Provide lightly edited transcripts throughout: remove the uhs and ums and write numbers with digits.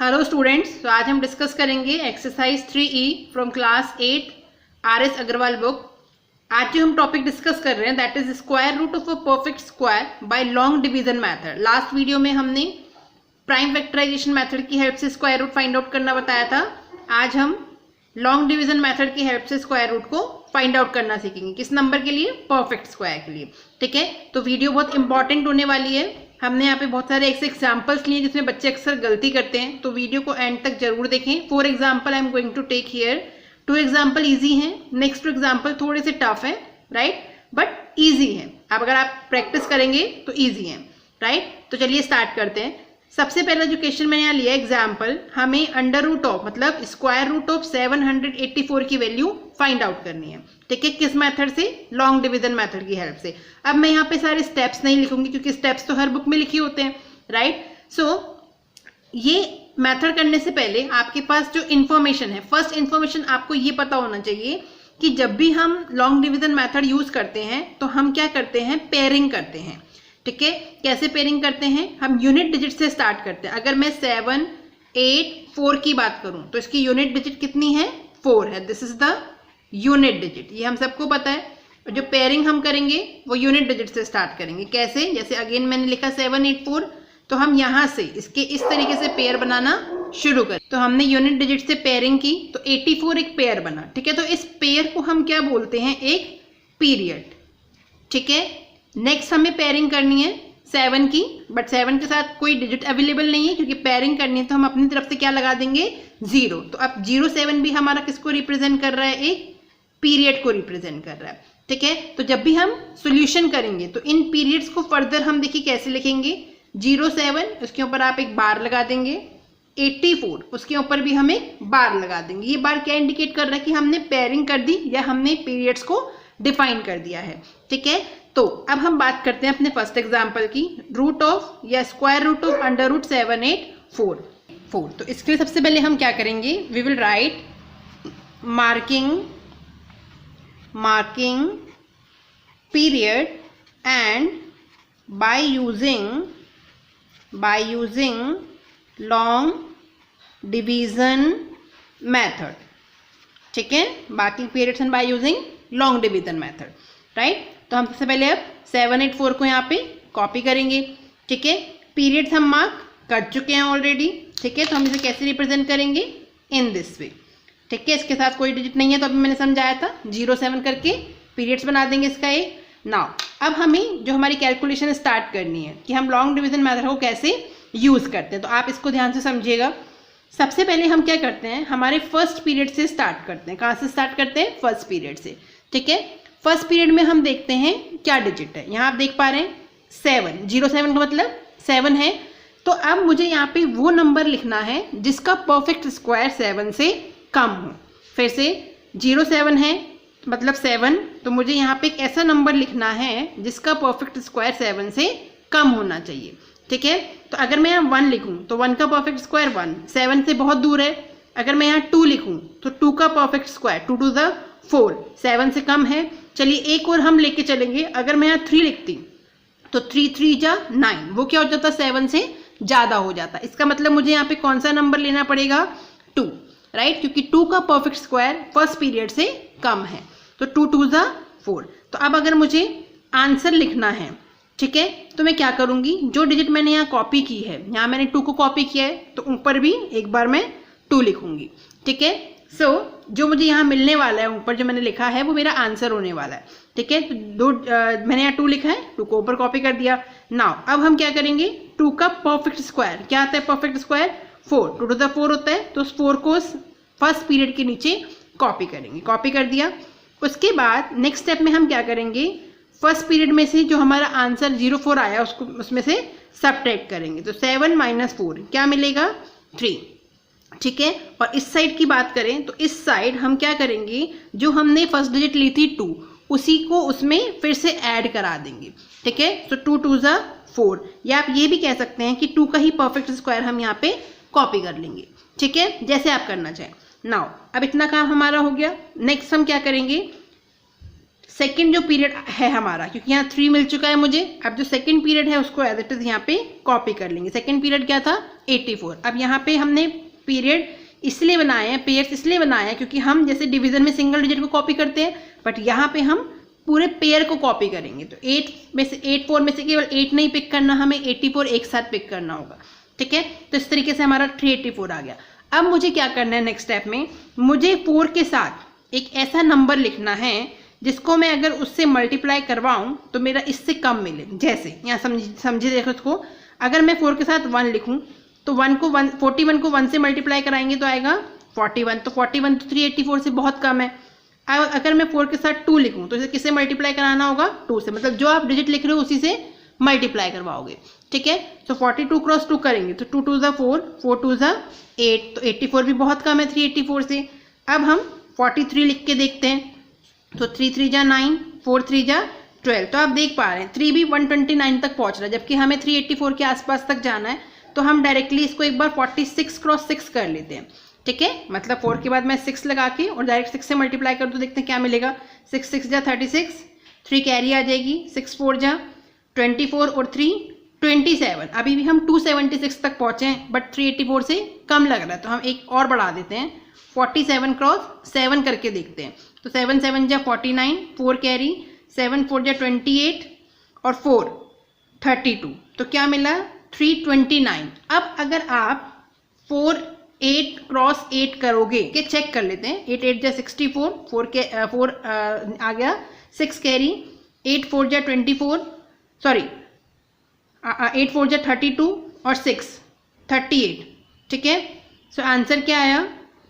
Hello students, तो आज हम डिस्कस करेंगे exercise 3E from class 8 RS Agarwal book. आज जो हम टॉपिक डिस्कस कर रहे हैं that is square root of a perfect square by long division method. Last video में हमने प्राइम फैक्टराइजेशन मेथड की हेल्प से स्क्वायर रूट फाइंड आउट करना बताया था। आज हम लॉन्ग डिवीजन मेथड की हेल्प से स्क्वायर रूट को फाइंड आउट करना सीखेंगे। किस नंबर के लिए? परफेक्ट स्क्वायर के लिए। ठीक है, तो वीडियो बहुत इंपॉर्टेंट होने वाली है। हमने यहाँ पे बहुत सारे ऐसे एग्जाम्पल्स लिए जिसमें बच्चे अक्सर गलती करते हैं, तो वीडियो को एंड तक जरूर देखें। 4 example I am going to take here. 2 example easy हैं, नेक्स्ट 2 एग्जाम्पल थोड़े से टफ है, राइट, बट ईजी है। अब अगर आप प्रैक्टिस करेंगे तो ईजी है, राइट। तो चलिए स्टार्ट करते हैं। सबसे पहला जो क्वेश्चन मैंने यहाँ लिया एग्जाम्पल, हमें अंडर रूट ऑफ मतलब स्क्वायर रूट ऑफ 784 की वैल्यू फाइंड आउट करनी है। ठीक है, किस मेथड से? लॉन्ग डिवीजन मेथड की हेल्प से। अब मैं यहाँ पे सारे स्टेप्स नहीं लिखूंगी क्योंकि स्टेप्स तो हर बुक में लिखे होते हैं, राइट। सो ये मेथड करने से पहले आपके पास जो इन्फॉर्मेशन है, फर्स्ट इन्फॉर्मेशन आपको ये पता होना चाहिए कि जब भी हम लॉन्ग डिवीजन मेथड यूज करते हैं तो हम क्या करते हैं? पेयरिंग करते हैं। ठीक है, कैसे पेयरिंग करते हैं? हम यूनिट डिजिट से स्टार्ट करते हैं। अगर मैं 7, 8, 4 की बात करूं तो इसकी यूनिट डिजिट कितनी है? 4 है। This is the unit digit, ये हम सबको पता है। और जो पेयरिंग हम करेंगे वो यूनिट डिजिट से स्टार्ट करेंगे। कैसे? जैसे अगेन मैंने लिखा 7, 8, 4, तो हम यहाँ से इसके इस तरीके से पेयर बनाना शुरू करें। तो हमने यूनिट डिजिट से पेयरिंग की तो 84 एक पेयर बना। ठीक है, तो इस पेयर को हम क्या बोलते हैं? एक पीरियड। ठीक है, नेक्स्ट हमें पेयरिंग करनी है 7 की, बट 7 के साथ कोई डिजिट अवेलेबल नहीं है क्योंकि पेयरिंग करनी है, तो हम अपनी तरफ से क्या लगा देंगे? 0। तो अब 0, 7 भी हमारा किसको रिप्रेजेंट कर रहा है? एक पीरियड को रिप्रेजेंट कर रहा है। ठीक है, तो जब भी हम सॉल्यूशन करेंगे तो इन पीरियड्स को फर्दर हम देखिए कैसे लिखेंगे। 0, 7 उसके ऊपर आप एक बार लगा देंगे, 84 उसके ऊपर भी हम एक बार लगा देंगे। ये बार क्या इंडिकेट कर रहा है कि हमने पेयरिंग कर दी या हमने पीरियड्स को डिफाइन कर दिया है। ठीक है, तो अब हम बात करते हैं अपने फर्स्ट एग्जांपल की, रूट ऑफ या square root of under root 784। तो इसके लिए सबसे पहले हम क्या करेंगे? We will write marking period and by using long division method. ठीक है, बाकी periods and by using long division method, right. तो हम सबसे पहले अब 784 को यहाँ पे कॉपी करेंगे। ठीक है, पीरियड्स हम मार्क कर चुके हैं ऑलरेडी। ठीक है, तो हम इसे कैसे रिप्रेजेंट करेंगे? In this way. ठीक है, इसके साथ कोई डिजिट नहीं है तो अभी मैंने समझाया था 0, 7 करके पीरियड्स बना देंगे इसका एक। नाउ अब हमें जो हमारी कैलकुलेशन स्टार्ट करनी है कि हम लॉन्ग डिवीजन मेथड को कैसे यूज करते हैं, तो आप इसको ध्यान से समझिएगा। सबसे पहले हम क्या करते हैं? हमारे फर्स्ट पीरियड से स्टार्ट करते हैं। कहाँ से स्टार्ट करते हैं? फर्स्ट पीरियड से। ठीक है, फर्स्ट पीरियड में हम देखते हैं क्या डिजिट है। यहाँ आप देख पा रहे हैं 7, 0, 7 का मतलब 7 है। तो अब मुझे यहाँ पे वो नंबर लिखना है जिसका परफेक्ट स्क्वायर 7 से कम हो। फिर से 0, 7 है मतलब 7, तो मुझे यहाँ पे एक ऐसा नंबर लिखना है जिसका परफेक्ट स्क्वायर 7 से कम होना चाहिए। ठीक है, तो अगर मैं यहाँ 1 लिखूँ तो 1 का परफेक्ट स्क्वायर 1, 7 से बहुत दूर है। अगर मैं यहाँ 2 लिखूँ तो 2 का परफेक्ट स्क्वायर 2 to the 4, 7 से कम है। चलिए एक और हम लेके चलेंगे। अगर मैं यहाँ 3 लिखती तो 3, 3 जा 9, वो क्या हो जाता? 7 से ज़्यादा हो जाता। इसका मतलब मुझे यहाँ पे कौन सा नंबर लेना पड़ेगा? 2, राइट, क्योंकि 2 का परफेक्ट स्क्वायर फर्स्ट पीरियड से कम है। तो 2, 2 जा 4। तो अब अगर मुझे आंसर लिखना है, ठीक है, तो मैं क्या करूँगी? जो डिजिट मैंने यहाँ कॉपी की है, यहाँ मैंने 2 को कॉपी किया है तो ऊपर भी एक बार मैं 2 लिखूंगी। ठीक है, सो जो मुझे यहाँ मिलने वाला है ऊपर जो मैंने लिखा है वो मेरा आंसर होने वाला है। ठीक है, तो मैंने यहाँ 2 लिखा है, 2 को ऊपर कॉपी कर दिया। नाउ अब हम क्या करेंगे? 2 का परफेक्ट स्क्वायर क्या आता है? परफेक्ट स्क्वायर 4, 2 to the 4 होता है। तो उस 4 को फर्स्ट पीरियड के नीचे कॉपी करेंगे। कॉपी कर दिया। उसके बाद नेक्स्ट स्टेप में हम क्या करेंगे? फर्स्ट पीरियड में से जो हमारा आंसर 04 आया उसको उसमें से सबट्रैक्ट करेंगे। तो 7 - 4 क्या मिलेगा? 3। ठीक है, और इस साइड की बात करें तो इस साइड हम क्या करेंगे? जो हमने फर्स्ट डिजिट ली थी 2, उसी को उसमें फिर से ऐड करा देंगे। ठीक है, तो 2, 2 जा 4, या आप ये भी कह सकते हैं कि 2 का ही परफेक्ट स्क्वायर हम यहाँ पे कॉपी कर लेंगे। ठीक है, जैसे आप करना चाहें। नाउ अब इतना काम हमारा हो गया। नेक्स्ट हम क्या करेंगे? सेकंड जो पीरियड है हमारा, क्योंकि यहाँ 3 मिल चुका है मुझे, अब जो सेकंड पीरियड है उसको एज इट इज यहाँ पे कॉपी कर लेंगे। सेकंड पीरियड क्या था 84। अब यहाँ पे हमने पीरियड इसलिए बनाए हैं, पेयर्स इसलिए बनाए हैं क्योंकि हम जैसे डिवीजन में सिंगल डिजिट को कॉपी करते हैं, बट यहाँ पे हम पूरे पेयर को कॉपी करेंगे। तो 84 में से केवल 8 नहीं पिक करना, हमें 84 एक साथ पिक करना होगा, ठीक है। तो इस तरीके से हमारा 384 आ गया। अब मुझे क्या करना है नेक्स्ट स्टेप में, मुझे 4 के साथ एक ऐसा नंबर लिखना है जिसको मैं अगर उससे मल्टीप्लाई करवाऊं तो मेरा इससे कम मिले। जैसे यहाँ समझिए देखो इसको, अगर मैं 4 के साथ 1 लिखूं तो 41 को 1 से मल्टीप्लाई कराएंगे तो आएगा 41, तो 41 तो 384 से बहुत कम है। अब अगर मैं 4 के साथ 2 लिखूं तो इसे किससे मल्टीप्लाई कराना होगा, 2 से, मतलब जो आप डिजिट लिख रहे हो उसी से मल्टीप्लाई करवाओगे, ठीक है। तो 42 क्रॉस 2 करेंगे तो 2 2 ज़ा 4, 4 2 ज़ा 8, तो 84 भी बहुत कम है 384 से। अब हम 43 लिख के देखते हैं, तो 3 3 जा 9, 4 3 जा 12, तो आप देख पा रहे हैं 3 भी 129 तक पहुंच रहा है, जबकि हमें 384 के आसपास तक जाना है। तो हम डायरेक्टली इसको एक बार 46 क्रॉस 6 कर लेते हैं, ठीक है। मतलब 4 के बाद मैं 6 लगा के और डायरेक्ट 6 से मल्टीप्लाई कर, तो देखते हैं क्या मिलेगा। 6 6 जा 36, 3 कैरी आ जाएगी, 6 4 जा 24 और 3 27। अभी भी हम 276 तक पहुंचे हैं, बट 384 से कम लग रहा है, तो हम एक और बढ़ा देते हैं, 47 क्रॉस 7 करके देखते हैं। तो 7 7 जा 49, 4 कैरी, 7 4 जा 28 और 4 32, तो क्या मिला 329। अब अगर आप 4 8 क्रॉस 8 करोगे, के चेक कर लेते हैं, 8 8 जा 64, 4 आ गया, 6 कैरी, 8 4 जा 24, सॉरी 8 4 जा 32 और 6 38, ठीक है। सो आंसर क्या आया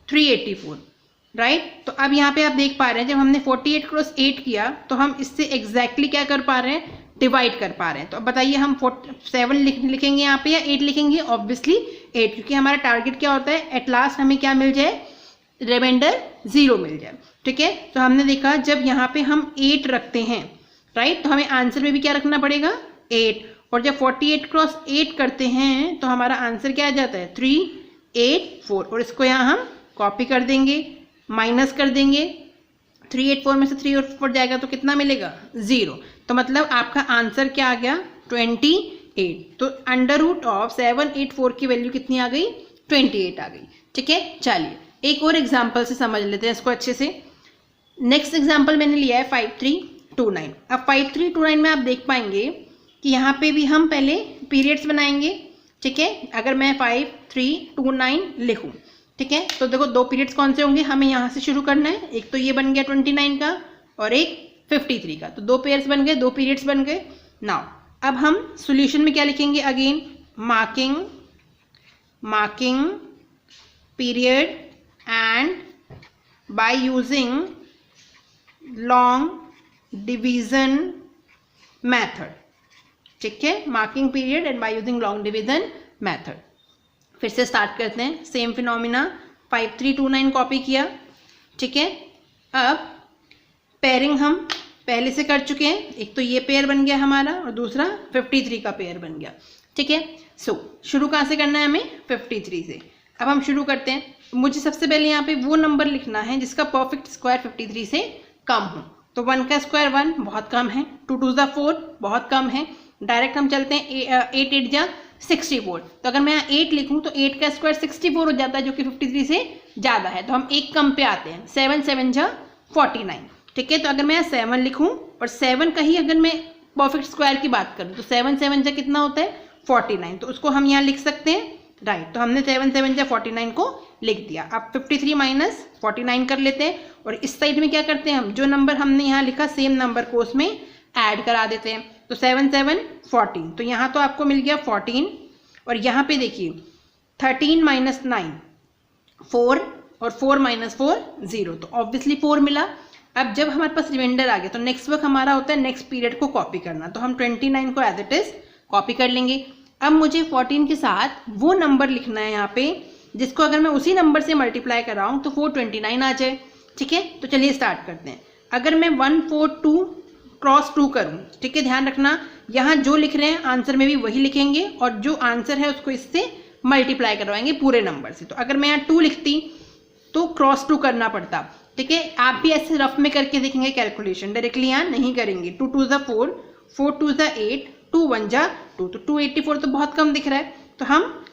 384, राइट। तो अब यहाँ पे आप देख पा रहे हैं जब हमने 48 क्रॉस 8 किया तो हम इससे एग्जैक्टली क्या कर पा रहे हैं, डिवाइड कर पा रहे हैं। तो अब बताइए हम 7 लिखेंगे यहाँ पे या 8 लिखेंगे, ऑब्वियसली 8, क्योंकि हमारा टारगेट क्या होता है, एट लास्ट हमें क्या मिल जाए, रिमाइंडर 0 मिल जाए, ठीक है। तो हमने देखा जब यहाँ पे हम 8 रखते हैं, राइट, तो हमें आंसर में भी क्या रखना पड़ेगा 8, और जब 48 क्रॉस 8 करते हैं तो हमारा आंसर क्या आ जाता है 384, और इसको यहाँ हम कॉपी कर देंगे, माइनस कर देंगे, 384 में से 3 और 4 जाएगा तो कितना मिलेगा 0, तो मतलब आपका आंसर क्या आ गया 28। तो अंडर रूट ऑफ 784 की वैल्यू कितनी आ गई 28 आ गई, ठीक है। चलिए एक और एग्जाम्पल से समझ लेते हैं इसको अच्छे से। नेक्स्ट एग्जाम्पल मैंने लिया है 5329। अब 5329 में आप देख पाएंगे कि यहाँ पे भी हम पहले पीरियड्स बनाएंगे, ठीक है। अगर मैं 5329 लिखूँ, ठीक है, तो देखो 2 पीरियड्स कौन से होंगे, हमें यहाँ से शुरू करना है। एक तो ये बन गया 29 का और एक 53 का, तो 2 पेयर्स बन गए, 2 पीरियड्स बन गए। नाउ अब हम सॉल्यूशन में क्या लिखेंगे, again marking period and by using long division method, ठीक है, marking period and by using long division method. फिर से स्टार्ट करते हैं, सेम फिनोमिना, 5329 कॉपी किया, ठीक है। अब पेयरिंग हम पहले से कर चुके हैं, एक तो ये पेयर बन गया हमारा और दूसरा 53 का पेयर बन गया, ठीक है। सो शुरू कहाँ से करना है हमें 53 से। अब हम शुरू करते हैं, मुझे सबसे पहले यहाँ पे वो नंबर लिखना है जिसका परफेक्ट स्क्वायर 53 से कम हो। तो 1 का स्क्वायर 1 बहुत कम है, 2 2 ज़ा 4 बहुत कम है, डायरेक्ट हम चलते हैं 8 8 जा 64। तो अगर मैं यहाँ 8 लिखूँ तो 8 का स्क्वायर 64 हो जाता है जो कि 53 से ज़्यादा है, तो हम एक कम पे आते हैं, 7 7 जा 49, ठीक है। तो अगर मैं यहाँ 7 लिखूँ और 7 का ही अगर मैं परफेक्ट स्क्वायर की बात करूँ तो 7 7 जा कितना होता है 49, तो उसको हम यहाँ लिख सकते हैं, राइट। तो हमने 7 7 जा 49 को लिख दिया। अब 53 माइनस 49 कर लेते हैं और इस साइड में क्या करते हैं, हम जो नंबर हमने यहाँ लिखा सेम नंबर को उसमें ऐड करा देते हैं। तो 7 7 14, तो यहाँ तो आपको मिल गया 14, और यहाँ पे देखिए 13 माइनस 9 4 और 4 माइनस 4 0, तो ऑब्वियसली 4 मिला। अब जब हमारे पास रिमाइंडर आ गया तो नेक्स्ट वर्क हमारा होता है नेक्स्ट पीरियड को कॉपी करना, तो हम 29 को एज इट इज कॉपी कर लेंगे। अब मुझे 14 के साथ वो नंबर लिखना है यहाँ पे जिसको अगर मैं उसी नंबर से मल्टीप्लाई कराऊँ तो 429 आ जाए, ठीक है। तो चलिए स्टार्ट करते हैं। अगर मैं 142 क्रॉस 2 करूँ, ठीक है, ध्यान रखना यहाँ जो लिख रहे हैं आंसर में भी वही लिखेंगे और जो आंसर है उसको इससे मल्टीप्लाई करवाएंगे पूरे नंबर से। तो अगर मैं यहाँ 2 लिखती तो क्रॉस 2 करना पड़ता, ठीक है, आप भी ऐसे रफ में करके देखेंगे कैलकुलेशन, डायरेक्टली यहाँ नहीं करेंगे। 2 2 4, 4 2 8, 2 1 2, तो 284 तो बहुत कम दिख रहा है, तो हम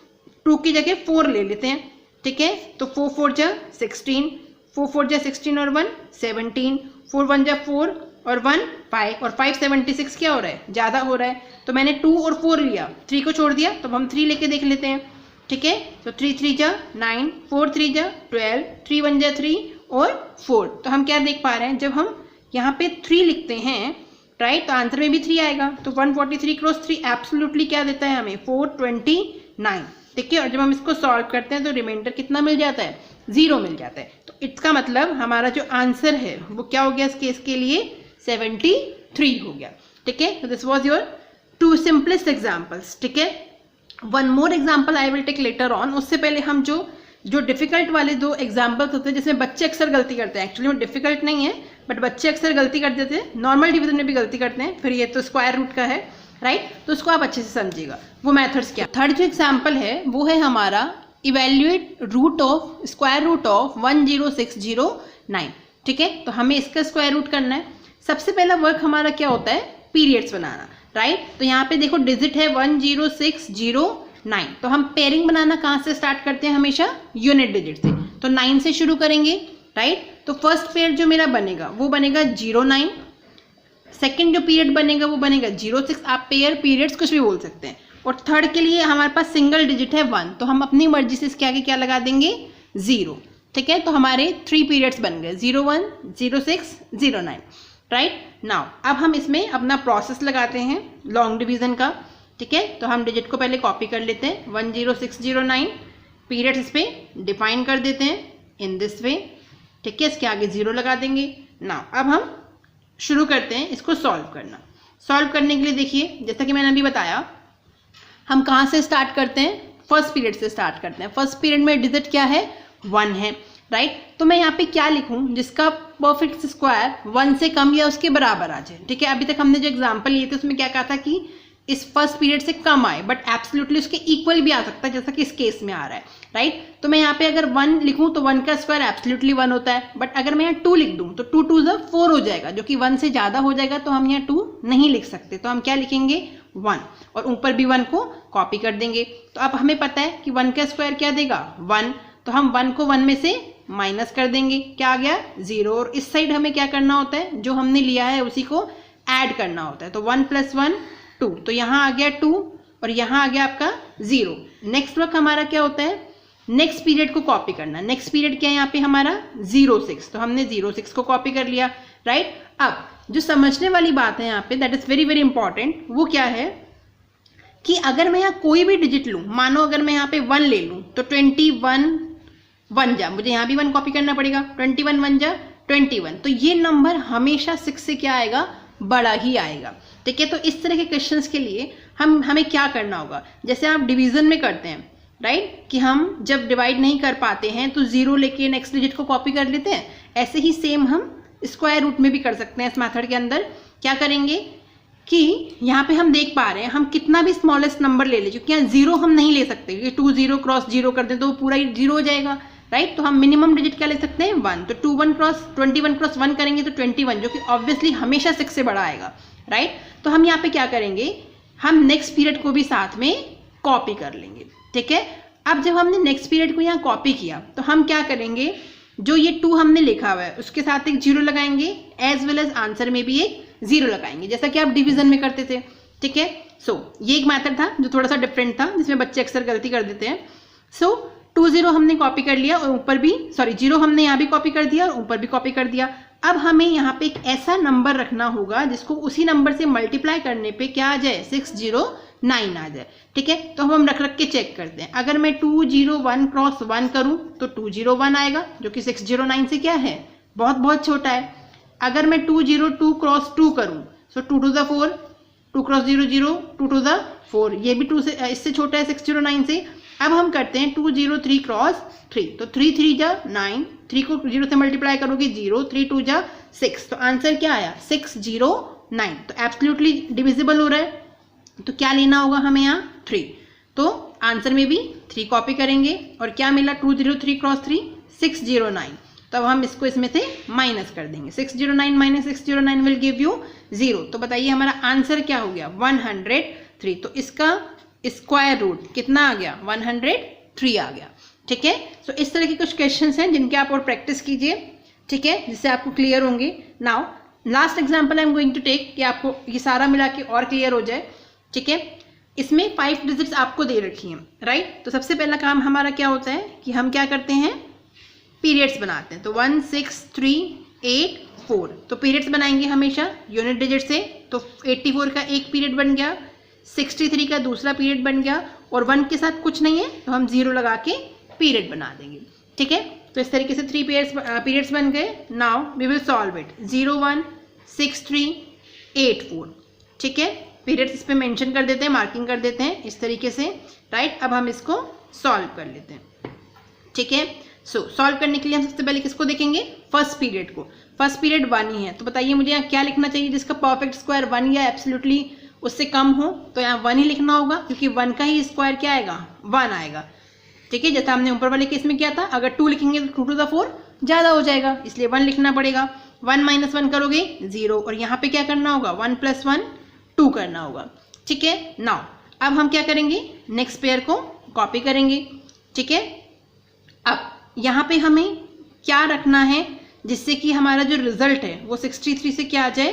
2 की जगह 4 ले लेते हैं। ठीक है, तो 4 4 16, 4 4 16 और 1 17, 4 1 4 और 1 5, और 5 76 क्या हो रहा है, ज़्यादा हो रहा है, तो मैंने 2 और 4 लिया, 3 को छोड़ दिया, तो हम 3 लेके देख लेते हैं। ठीक है, तो 3 3 9, 4 3 12, 3 1 3 और 4, तो हम क्या देख पा रहे हैं, जब हम यहाँ पे 3 लिखते हैं राइट, तो आंसर में भी 3 आएगा, तो 143 क्रॉस 3 एब्सोल्युटली क्या देता है हमें, 429। ठीक है, और जब हम इसको सॉल्व करते हैं तो रिमाइंडर कितना मिल जाता है, 0 मिल जाता है। तो इसका मतलब हमारा जो आंसर है वो क्या हो गया इस केस के लिए, 73 हो गया। ठीक है, तो this was your 2 simplest examples. ठीक है, one more example I will take later on. उससे पहले हम जो डिफिकल्ट वाले 2 एग्जाम्पल्स होते हैं जिसमें बच्चे अक्सर गलती करते हैं, एक्चुअली वो डिफिकल्ट नहीं है बट बच्चे अक्सर गलती कर देते हैं, नॉर्मल डिवीजन में भी गलती करते हैं, फिर ये तो स्क्वायर रूट का है राइट, तो उसको आप अच्छे से समझिएगा वो मेथड्स क्या। थर्ड जो एग्जाम्पल है वो है हमारा evaluate root of square root of 10609। ठीक है, तो हमें इसका स्क्वायर रूट करना है। सबसे पहला वर्क हमारा क्या होता है, पीरियड्स बनाना राइट, तो यहाँ पे देखो डिजिट है 10609, तो हम पेयरिंग बनाना कहाँ से स्टार्ट करते हैं, हमेशा यूनिट डिजिट से, तो 9 से शुरू करेंगे राइट। तो फर्स्ट पेयर जो मेरा बनेगा वो बनेगा 09, सेकंड जो पीरियड बनेगा वो बनेगा 06, आप पेयर पीरियड्स कुछ भी बोल सकते हैं, और थर्ड के लिए हमारे पास सिंगल डिजिट है 1, तो हम अपनी मर्जी से इसके आगे क्या लगा देंगे, 0। ठीक है, तो हमारे 3 पीरियड्स बन गए, 01, 06, 09 राइट। नाउ अब हम इसमें अपना प्रोसेस लगाते हैं लॉन्ग डिवीजन का। ठीक है, तो हम डिजिट को पहले कॉपी कर लेते हैं, 10609 पीरियड्स इस पे डिफाइन कर देते हैं इन दिस वे। ठीक है, इसके आगे 0 लगा देंगे। नाउ अब हम शुरू करते हैं इसको सॉल्व करना। सॉल्व करने के लिए देखिए, जैसा कि मैंने अभी बताया, हम कहाँ से स्टार्ट करते हैं, फर्स्ट पीरियड से स्टार्ट करते हैं। फर्स्ट पीरियड में डिजिट क्या है, 1 है राइट, तो मैं यहाँ पे क्या लिखूँ जिसका परफेक्ट स्क्वायर 1 से कम या उसके बराबर आ जाए। ठीक है, अभी तक हमने जो एग्जाम्पल लिए थे उसमें क्या कहा था कि इस फर्स्ट पीरियड से कम आए, बट एब्सोल्युटली उसके इक्वल भी आ सकता है, जैसा कि इस केस में आ रहा है राइट। तो मैं यहाँ पे अगर 1 लिखूँ तो 1 का स्क्वायर एब्सोल्युटली 1 होता है, बट अगर मैं यहाँ 2 लिख दूँ तो 2 2 4 हो जाएगा, जो कि 1 से ज़्यादा हो जाएगा, तो हम यहाँ 2 नहीं लिख सकते, तो हम क्या लिखेंगे 1, और ऊपर भी 1 को कॉपी कर देंगे। तो अब हमें पता है कि 1 का स्क्वायर क्या देगा, 1, तो हम 1 को 1 में से माइनस कर देंगे, क्या आ गया 0, और इस साइड हमें क्या करना होता है, जो हमने लिया है उसी को ऐड करना होता है, तो 1 + 1 2, तो यहाँ आ गया 2 और यहाँ आ गया आपका 0। नेक्स्ट वर्क हमारा क्या होता है, नेक्स्ट पीरियड को कॉपी करना। नेक्स्ट पीरियड क्या है यहाँ पे हमारा 06, तो हमने 06 को कॉपी कर लिया राइट। अब जो समझने वाली बात है यहाँ पे, that is very very important, वो क्या है कि अगर मैं यहाँ कोई भी डिजिट लूँ, मानो अगर मैं यहाँ पे 1 ले लूँ तो 21 1 जा, मुझे यहाँ भी 1 कॉपी करना पड़ेगा, 21 1 जा 21, तो ये नंबर हमेशा 6 से क्या आएगा, बड़ा ही आएगा। ठीक है, तो इस तरह के क्वेश्चंस के लिए हमें क्या करना होगा, जैसे आप डिवीजन में करते हैं राइट, कि हम जब डिवाइड नहीं कर पाते हैं तो 0 लेके नेक्स्ट डिजिट को कॉपी कर लेते हैं, ऐसे ही सेम हम स्क्वायर रूट में भी कर सकते हैं। इस मेथड के अंदर क्या करेंगे कि यहाँ पे हम देख पा रहे हैं, हम कितना भी स्मॉलेस्ट नंबर ले लें, क्योंकि यहाँ 0 हम नहीं ले सकते, ये 2 0 क्रॉस 0 कर दें तो वो पूरा ही 0 हो जाएगा राइट। तो हम मिनिमम डिजिट क्या ले सकते हैं, 1, तो 21 क्रॉस 1 करेंगे तो 21, जो कि ऑब्वियसली हमेशा 6 से बड़ा आएगा राइट। तो हम यहाँ पे क्या करेंगे, हम नेक्स्ट पीरियड को भी साथ में कॉपी कर लेंगे। ठीक है, अब जब हमने नेक्स्ट पीरियड को यहाँ कॉपी किया तो हम क्या करेंगे, जो ये 2 हमने लिखा हुआ है उसके साथ एक 0 लगाएंगे, एज वेल एज आंसर में भी एक 0 लगाएंगे, जैसा कि आप डिवीजन में करते थे। ठीक है, सो ये एक मेथड था जो थोड़ा सा डिफरेंट था, जिसमें बच्चे अक्सर गलती कर देते हैं। सो 2 0 हमने कॉपी कर लिया और ऊपर भी 0 हमने यहाँ भी कॉपी कर दिया और ऊपर भी कॉपी कर दिया। अब हमें यहाँ पे एक ऐसा नंबर रखना होगा जिसको उसी नंबर से मल्टीप्लाई करने पे क्या आ जाए, 609 आ जाए। ठीक है, तो हम रख के चेक करते हैं। अगर मैं 201 क्रॉस 1 करूँ तो 201 आएगा, जो कि 609 से क्या है, बहुत बहुत छोटा है। अगर मैं 202 क्रॉस 2 करूँ सो 2 to the 4, 2 cross 0 0, 2 to the 4, ये भी 2 से इससे छोटा है 609 से। अब हम करते हैं 203 क्रॉस 3, तो 3 3 जा 9, 3 को 0 से मल्टीप्लाई करोगे 0, 3 2 जा 6, तो आंसर क्या आया 609, तो एब्सोल्युटली डिविजिबल हो रहा है। तो क्या लेना होगा हमें यहाँ 3, तो आंसर में भी 3 कॉपी करेंगे और क्या मिला 203 क्रॉस 3 609। तो अब हम इसको इसमें से माइनस कर देंगे। 609 माइनस 609 विल गिव यू 0। तो बताइए हमारा आंसर क्या हो गया, 103। तो इसका स्क्वायर रूट कितना आ गया, 103 आ गया। ठीक है, सो इस तरह के कुछ क्वेश्चंस हैं जिनके आप और प्रैक्टिस कीजिए, ठीक है, जिससे आपको क्लियर होंगे। Now last example I am going to take कि आपको ये सारा मिला के और क्लियर हो जाए। ठीक है, इसमें 5 डिजिट्स आपको दे रखी हैं, राइट। तो सबसे पहला काम हमारा क्या होता है कि हम क्या करते हैं, पीरियड्स बनाते हैं। तो 1 6 3 8 4, तो पीरियड्स बनाएंगे हमेशा यूनिट डिजिट से। तो 84 का एक पीरियड बन गया, 63 का दूसरा पीरियड बन गया, और 1 के साथ कुछ नहीं है तो हम 0 लगा के पीरियड बना देंगे। ठीक है, तो इस तरीके से 3 पीरियड्स बन गए। Now we will solve it. 0 1 6 3 8 4, ठीक है, पीरियड्स इस पे मेंशन कर देते हैं, मार्किंग कर देते हैं इस तरीके से, राइट। अब हम इसको सॉल्व कर लेते हैं। ठीक है, सो सॉल्व करने के लिए हम सबसे पहले किसको देखेंगे, फर्स्ट पीरियड को। फर्स्ट पीरियड 1 ही है, तो बताइए मुझे यहाँ क्या लिखना चाहिए जिसका परफेक्ट स्क्वायर 1 या एब्सोल्युटली उससे कम हो। तो यहाँ 1 ही लिखना होगा, क्योंकि 1 का ही स्क्वायर क्या आएगा, 1 आएगा। ठीक है, जैसा हमने ऊपर वाले केस में किया था, अगर 2 लिखेंगे तो 2 टू द 4 ज़्यादा हो जाएगा, इसलिए 1 लिखना पड़ेगा। 1 माइनस 1 करोगे 0, और यहाँ पे क्या करना होगा, 1 प्लस 1 2 करना होगा। ठीक है, नाउ अब हम क्या करेंगे, नेक्स्ट पेयर को कॉपी करेंगे। ठीक है, अब यहाँ पे हमें क्या रखना है जिससे कि हमारा जो रिजल्ट है वो 63 से क्या आ जाए,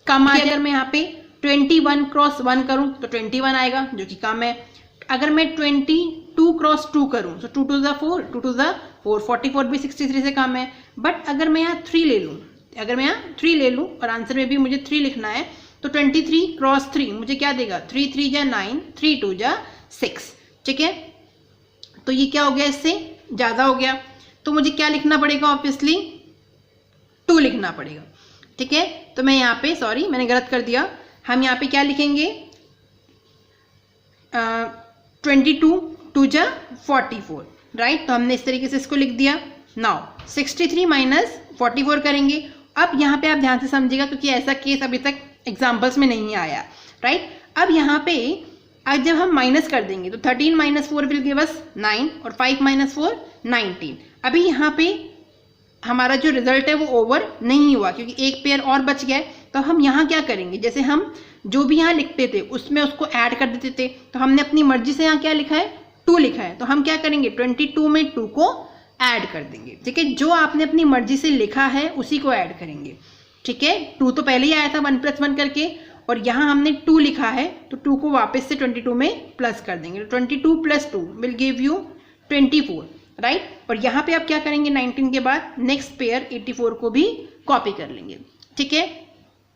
कम आ जाए। अगर मैं यहाँ पे 21 क्रॉस 1 करूँ तो 21 आएगा, जो कि कम है। अगर मैं 22 क्रॉस 2 करूँ तो 2 टू द 4, 2 टू द 4, 44 भी 63 से कम है। बट अगर मैं यहाँ 3 ले लूँ, अगर मैं यहाँ 3 ले लूँ और आंसर में भी मुझे 3 लिखना है, तो 23 क्रॉस 3 मुझे क्या देगा, 3 3 जा 9, 3 2 जा 6। ठीक है, तो ये क्या हो गया, इससे ज़्यादा हो गया, तो मुझे क्या लिखना पड़ेगा, ऑब्वियसली 2 लिखना पड़ेगा। ठीक है, तो मैं यहाँ पे, सॉरी मैंने गलत कर दिया, हम यहाँ पे क्या लिखेंगे, 22 2 जा 44, राइट। तो हमने इस तरीके से इसको लिख दिया। नाउ 63 माइनस 44 करेंगे। अब यहाँ पे आप ध्यान से समझिएगा, क्योंकि ऐसा केस अभी तक एग्जाम्पल्स में नहीं आया, राइट। अब यहाँ पे आज जब हम माइनस कर देंगे तो 13 माइनस 4 विल गिव अस 9, और 5 माइनस 4 19। अभी यहाँ पे हमारा जो रिजल्ट है वो ओवर नहीं हुआ, क्योंकि एक पेयर और बच गया है। तो हम यहाँ क्या करेंगे, जैसे हम जो भी यहाँ लिखते थे उसमें उसको ऐड कर देते थे, तो हमने अपनी मर्जी से यहाँ क्या लिखा है, 2 लिखा है, तो हम क्या करेंगे, 22 में 2 को ऐड कर देंगे। ठीक है, जो आपने अपनी मर्जी से लिखा है उसी को ऐड करेंगे। ठीक है, 2 तो पहले ही आया था 1 प्लस 1 करके, और यहाँ हमने 2 लिखा है, तो 2 को वापस से 22 में प्लस कर देंगे। 22 plus 2 will give you 24, right. और यहाँ पे आप क्या करेंगे, 19 के बाद नेक्स्ट पेयर 84 को भी कॉपी कर लेंगे। ठीक है,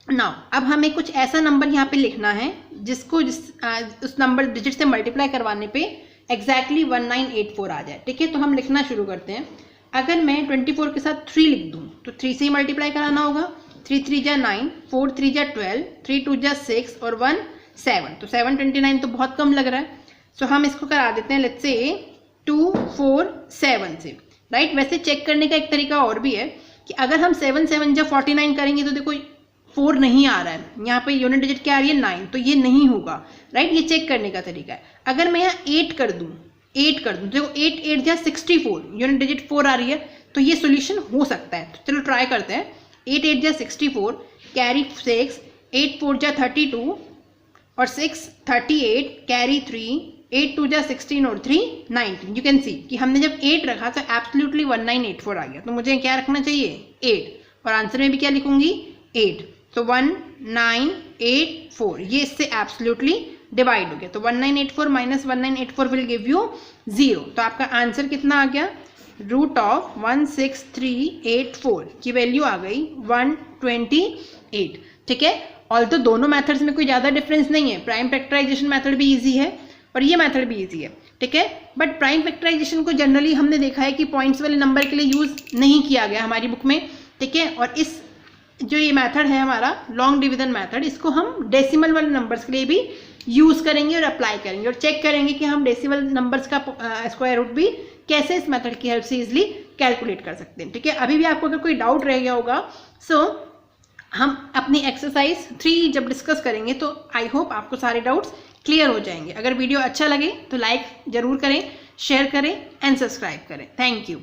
नाउ अब हमें कुछ ऐसा नंबर यहाँ पे लिखना है जिसको उस नंबर डिजिट से मल्टीप्लाई करवाने पे एग्जैक्टली 1984 आ जाए। ठीक है, तो हम लिखना शुरू करते हैं। अगर मैं 24 के साथ 3 लिख दूँ तो 3 से ही मल्टीप्लाई कराना होगा। 3 3 जा 9, 4 3 जा 12, 3 2 जा 6 और 1 7, तो 729 तो बहुत कम लग रहा है, सो हम इसको करा देते हैं लेट्स से 2 4 7 से, राइट। वैसे चेक करने का एक तरीका और भी है कि अगर हम 7 7 जा 49 करेंगे तो देखो 4 नहीं आ रहा है, यहाँ पे यूनिट डिजिट क्या आ रही है, 9, तो ये नहीं होगा, राइट। ये चेक करने का तरीका है। अगर मैं यहाँ 8 कर दूँ देखो 8 8 जा 64, यूनिट डिजिट 4 आ रही है, तो ये सोल्यूशन हो सकता है। तो चलो ट्राई करते हैं। 8 8 जा 64, कैरी 6, 8 4 जा 32 और 6 38, कैरी 3, 8 2 जा 16 और 3 19। यू कैन सी कि हमने जब 8 रखा तो एब्सोल्युटली 1984 आ गया। तो मुझे क्या रखना चाहिए, 8, और आंसर में भी क्या लिखूंगी, 8, तो 1984, ये इससे एब्सोल्युटली डिवाइड हो गया। तो 1984 माइनस 1984 विल गिव यू 0। तो आपका आंसर कितना आ गया, रूट ऑफ 16384 की वैल्यू आ गई 128। ठीक है, ऑल्दो दोनों मेथड्स में कोई ज़्यादा डिफरेंस नहीं है। प्राइम फैक्टराइजेशन मेथड भी इजी है और ये मेथड भी इजी है। ठीक है, बट प्राइम फैक्टराइजेशन को जनरली हमने देखा है कि पॉइंट्स वाले नंबर के लिए यूज़ नहीं किया गया हमारी बुक में। ठीक है, और इस जो ये मेथड है हमारा लॉन्ग डिवीजन मेथड, इसको हम डेसिमल वाले नंबर्स के लिए भी यूज़ करेंगे और अप्लाई करेंगे और चेक करेंगे कि हम डेसिमल नंबर्स का स्क्वायर रूट भी कैसे इस मेथड की हेल्प से इजीली कैलकुलेट कर सकते हैं। ठीक है, अभी भी आपको अगर कोई डाउट रह गया होगा, सो हम अपनी एक्सरसाइज 3 जब डिस्कस करेंगे तो आई होप आपको सारे डाउट्स क्लियर हो जाएंगे। अगर वीडियो अच्छा लगे तो लाइक ज़रूर करें, शेयर करें एंड सब्सक्राइब करें। Thank you.